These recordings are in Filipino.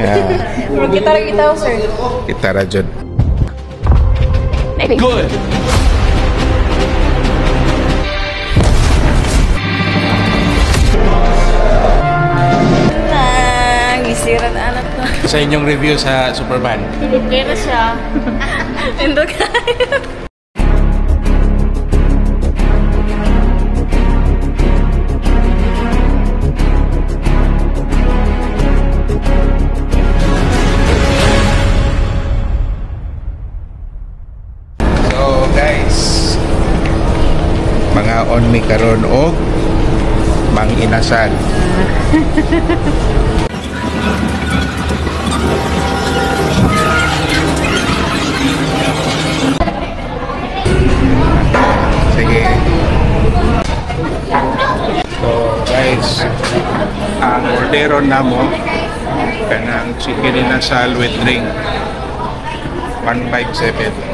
Kita ako, sir. Gitara jud. Good. Gisiran anak ko. Sa inyong review sa Superman. Okay na siya. Pindot kayo. So guys, mga on mi karon og mang inasal. Sige. So guys, ang orderon namo kanang chicken inasal with drink 157.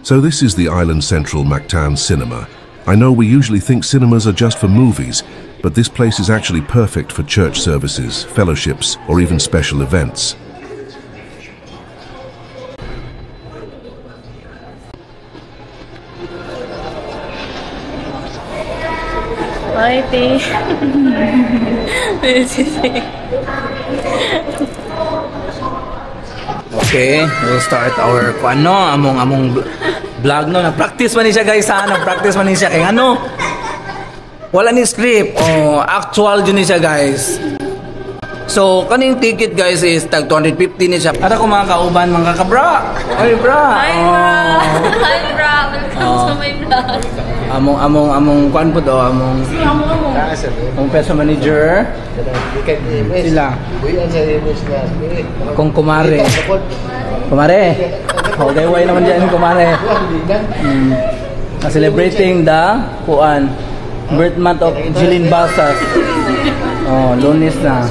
So this is the Island Central Mactan Cinema. I know we usually think cinemas are just for movies, but this place is actually perfect for church services, fellowships, or even special events. Hi, T. Okay, we'll start our among vlog no. Nag-practice man ni siya guys ha. Nag-practice man ni siya kay ano. Wala ni script o actual jud ni siya guys. So kaning ticket guys is tag 250 ni siya. Para ko mga kauban mga kabra. Ay bra. Hi, bra. Hi, bra. Welcome to my vlog. Among kuan po do among peso manager. Sila. Kung kumare. Kumare. Okay, way naman diyan kumare. Celebrating the kuan birth month of Jilin Basas. Oh, Lunes na.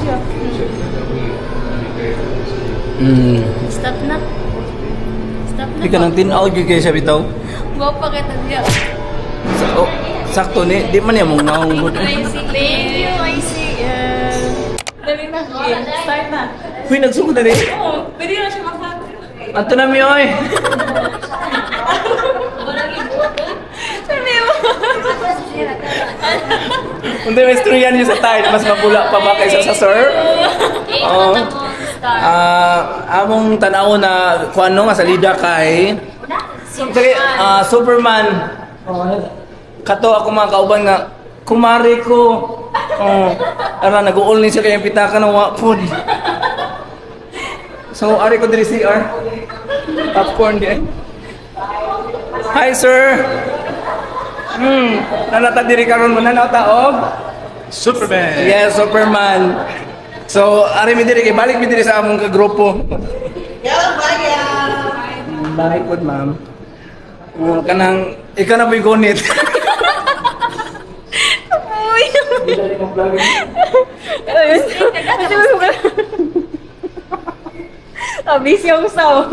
Stop na. Stop na. Di ka nang tinaw gyud kay siya bitaw. Gwapa kita diya. Oh, sakto ni, di man niya mong naong good. Thank you, I see. Dali na. Start na. Uy, nagsugod na rin. Oo, pwede na siya makaka. Ato na mi, oy. Sabi mo. Hindi, may istorya niyo sa tayo. Mas mapula pa ba kaysa sa surf? Oo. Among tanaw na kung ano nga salida kay Superman. Kato ako mga kauban nga kumari ko. Ara nag-uol ni siya kay pitaka ng food. So ari ko diri CR. Popcorn di. Hi sir. Nanata diri karon mo nanaw taog Superman. Yes, Superman. So, ari mi diri kay balik mi diri sa among ka grupo. Hello, bye. Bye pod, ma'am. Kanang ikaw na boy gonit. Uy. Abis yung saw.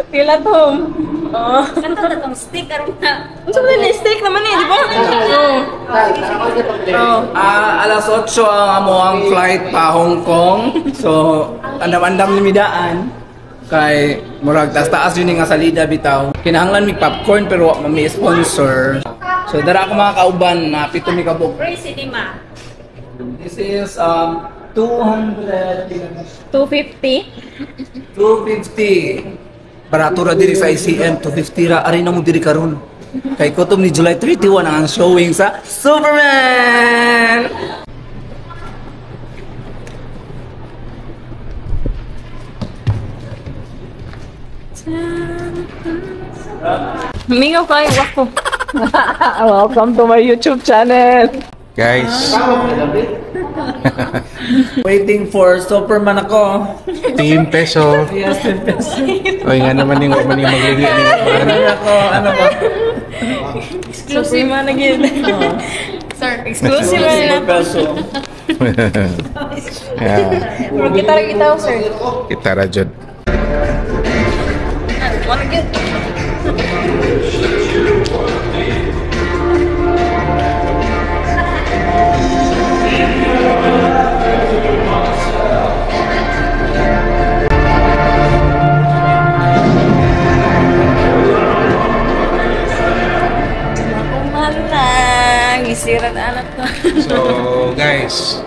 Pila tom. Oh. Kanto na tong stick aron na. Unsa man ni stick naman eh, di ba? Alas 8 ang among flight pa Hong Kong. So, andam-andam ni midaan. Kay murag taas-taas yun nga salida bitaw. Kinahanglan mi popcorn pero wa may sponsor. So dara ako mga kauban na pito mi kabuk. Crazy di ma. This is 200 250. 250. Barato ra diri sa ICM 250 ra ari na mo diri karon. Kay kutom ni July 31 ang showing sa Superman. Mingaw kayo wako. Welcome to my YouTube channel. Guys, Waiting for Superman ako. 10 peso. Yes, 10 pesos. Oy nga naman yung magligi ni. Ano ako, ano ba? Exclusive man lagi. Sir, Exclusive man na. Yeah. Pero kita rin kita sir. Kita rajud. Mana gyud? Isiran anak ko. So, guys,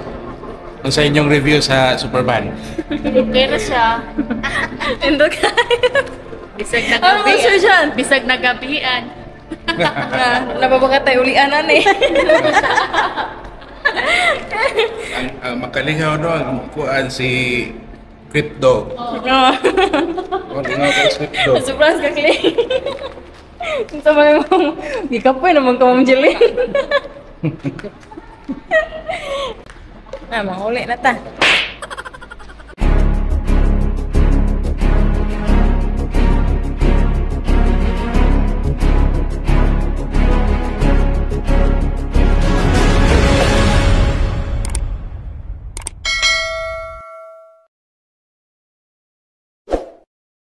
ano sa inyong review sa Superman? okay na siya. Endo ka. Bisag Ano mo sir dyan? Bisag nagabihan. Nababaga tayo ulian na eh. Ang makalingaw doon, kuan si Crypto. Oh, lingaw ko si Crypto. Surprise ka, Clay. Ito ba yung di ka po naman ka mamjelin. Mga uli na ta.